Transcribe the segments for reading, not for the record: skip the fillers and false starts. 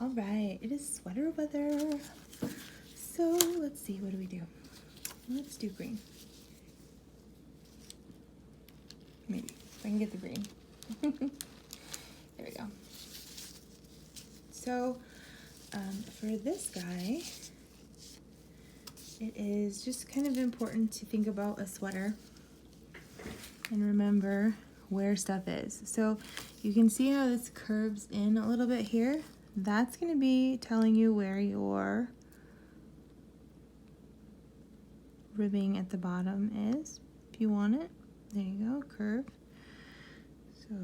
All right, it is sweater weather. So let's see, what do we do? Let's do green. Maybe, if I can get the green. There we go. So for this guy, it is just kind of important to think about a sweater and remember where stuff is. So you can see how this curves in a little bit here. That's going to be telling you where your ribbing at the bottom is, if you want it. There you go, curve. So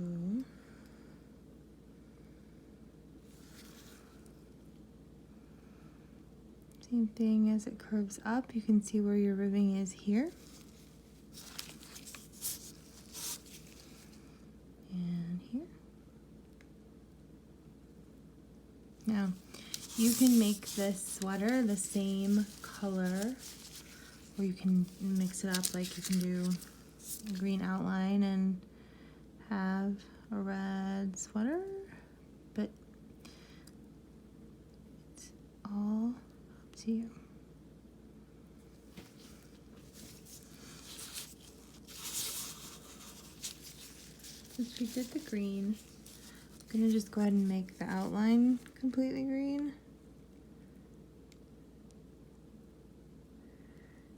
same thing as it curves up, you can see where your ribbing is here. And here. Now, you can make this sweater the same color, or you can mix it up, like you can do a green outline and have a red sweater, but it's all up to you. Since we did the green, I'm gonna just go ahead and make the outline completely green.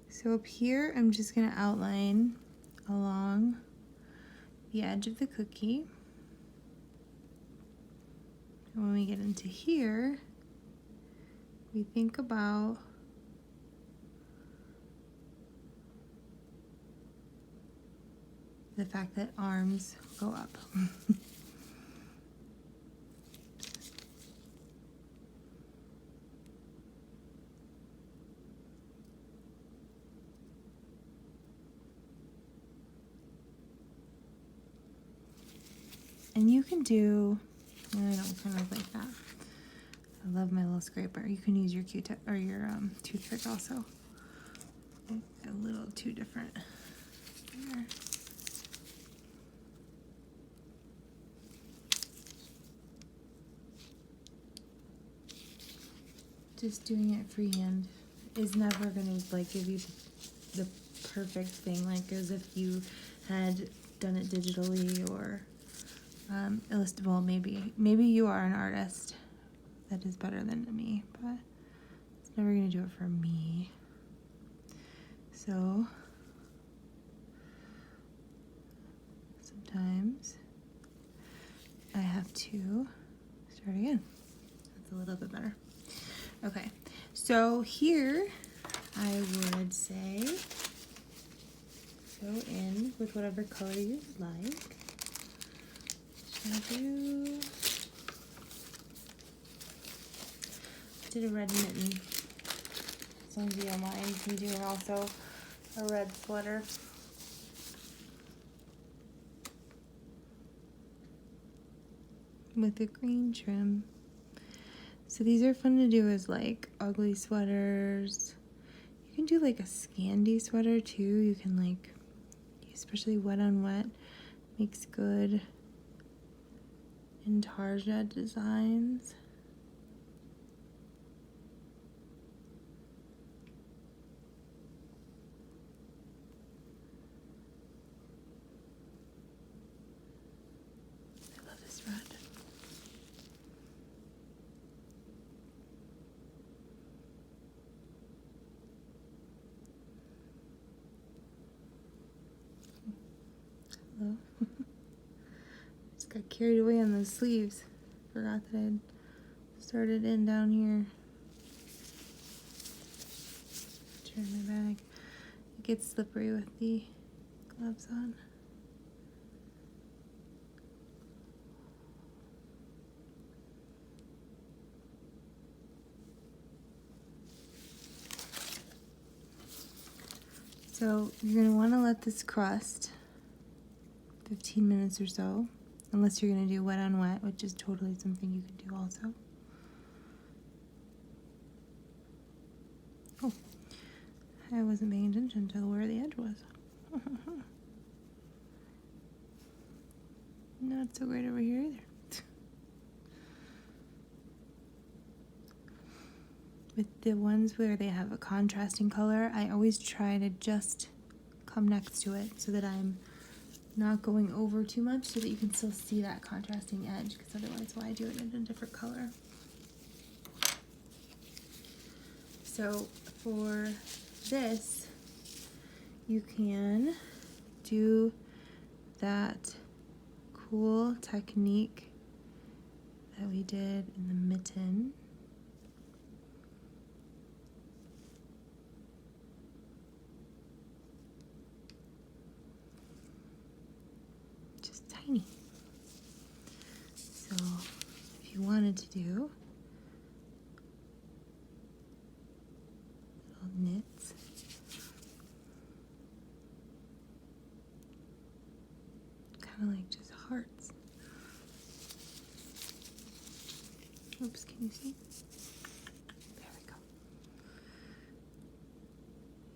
So up here, I'm just gonna outline along the edge of the cookie. And when we get into here, we think about the fact that arms go up. And you can do, I don't kind of like that. I love my little scraper. You can use your Q-tip or your toothpick also. A little too different there. Just doing it freehand is never gonna like give you the perfect thing, like as if you had done it digitally or well, maybe you are an artist that is better than me, but it's never gonna do it for me. So sometimes I have to start again. That's a little bit better. Okay, so here I would say go in with whatever color you like. I did a red mitten. As long as you don't mind, you can do also a red sweater. With a green trim. So these are fun to do as like ugly sweaters. You can do like a Scandi sweater too. You can like, especially wet on wet, makes good intarsia designs. I love this red. Hello. Just got carried away on those sleeves. Forgot that I'd started in down here. Turn my bag. It gets slippery with the gloves on. So you're going to want to let this crust 15 minutes or so, unless you're going to do wet on wet, which is totally something you can do also. Oh, I wasn't paying attention to where the edge was. Not so great over here either. with the ones where they have a contrasting color, I always try to just come next to it so that I'm not going over too much so that you can still see that contrasting edge, because otherwise why do it in a different color? So for this, you can do that cool technique that we did in the mitten. Just tiny. So if you wanted to do little knits, kind of like just hearts. Oops, can you see? There we go.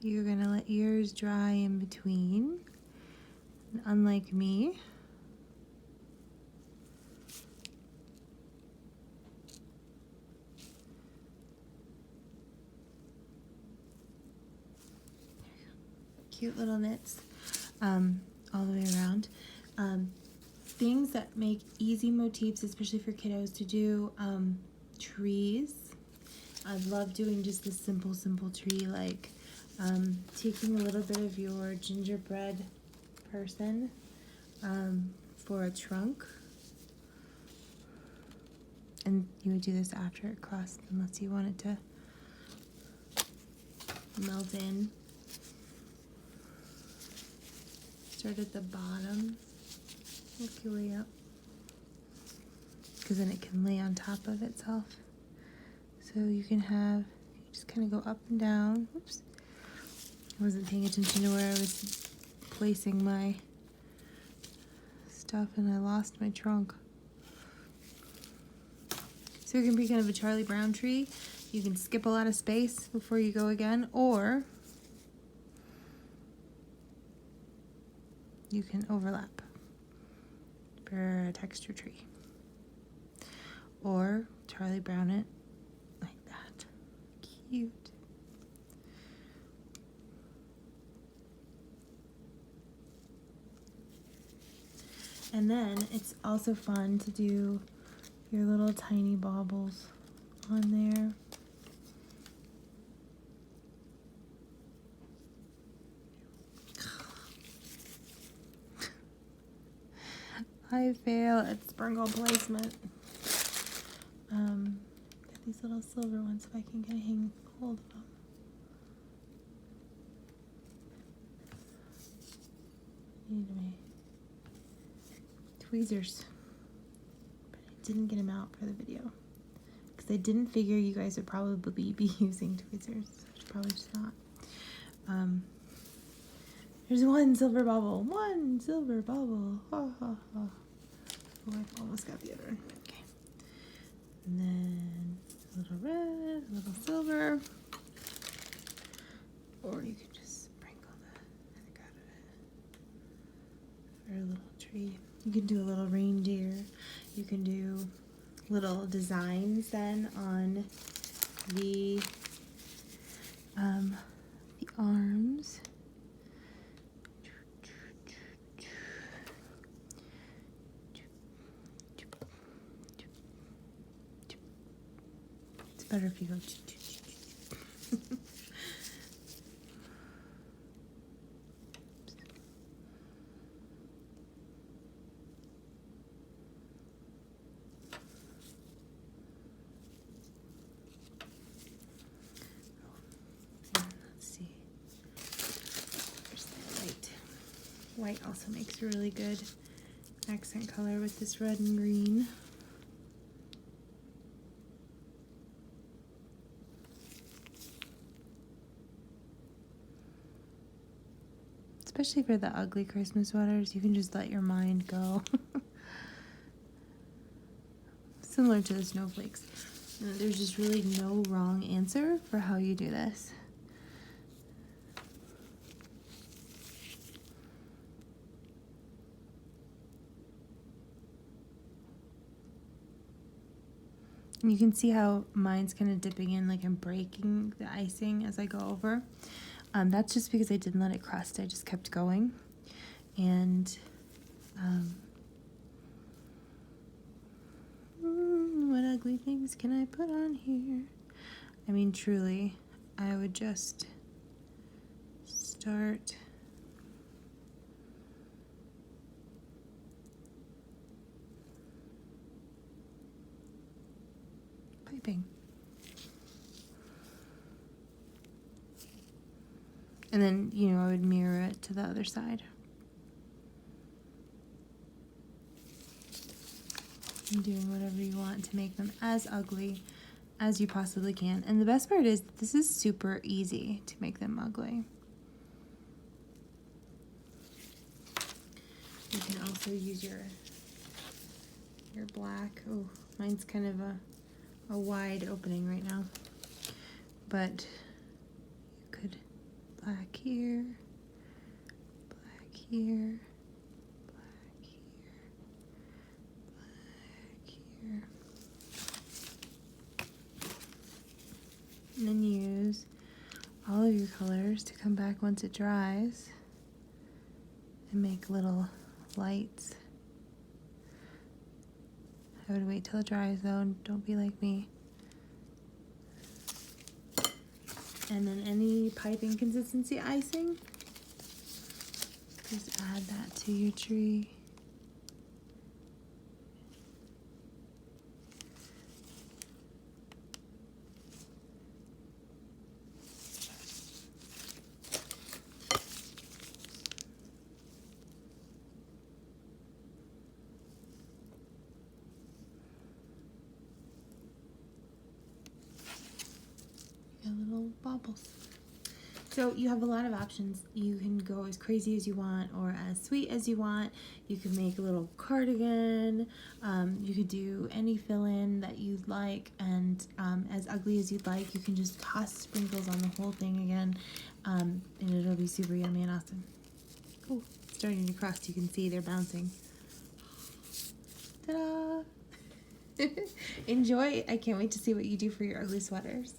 You're gonna let yours dry in between. And unlike me, cute little knits all the way around. Things that make easy motifs, especially for kiddos to do, trees. I love doing just this simple tree, like taking a little bit of your gingerbread person for a trunk. And you would do this after it crossed, unless you wanted to melt in. Start at the bottom, work your way up, because then it can lay on top of itself. So you can have, you just kind of go up and down. Oops, I wasn't paying attention to where I was placing my stuff and I lost my trunk. So it can be kind of a Charlie Brown tree. You can skip a lot of space before you go again, or you can overlap for a texture tree, or Charlie Brown it like that. Cute. And then it's also fun to do your little tiny baubles on there. I fail at sprinkle placement. Get these little silver ones if I can get a hold of them. Need my tweezers, but I didn't get them out for the video because I didn't figure you guys would probably be using tweezers. So I should probably just not. There's one silver bubble. One silver bubble. Ha ha ha. Oh, I've almost got the other one. Okay. And then a little red, a little silver. Or you can just sprinkle the heck out of it for a little tree. You can do a little reindeer. You can do little designs then on the arms. It's better if you go. Let's see. There's the white. White also makes a really good accent color with this red and green. Especially for the ugly Christmas sweaters, you can just let your mind go. Similar to the snowflakes. There's just really no wrong answer for how you do this. You can see how mine's kind of dipping in, like I'm breaking the icing as I go over. That's just because I didn't let it crust. I just kept going. And what ugly things can I put on here? I mean, truly, I would just start piping. And then, you know, I would mirror it to the other side. And doing whatever you want to make them as ugly as you possibly can. And the best part is, this is super easy to make them ugly. You can also use your black. Oh, mine's kind of a wide opening right now. But you could black here, black here, black here, black here. And then use all of your colors to come back once it dries and make little lights. I would wait till it dries though, and don't be like me. And then any piping consistency icing, just add that to your tree. Little baubles. So you have a lot of options. You can go as crazy as you want or as sweet as you want. You can make a little cardigan. You could do any fill-in that you'd like, and as ugly as you'd like. You can just toss sprinkles on the whole thing again, and it'll be super yummy and awesome. Oh, it's starting to crust. You can see they're bouncing. Ta-da! Enjoy. I can't wait to see what you do for your ugly sweaters.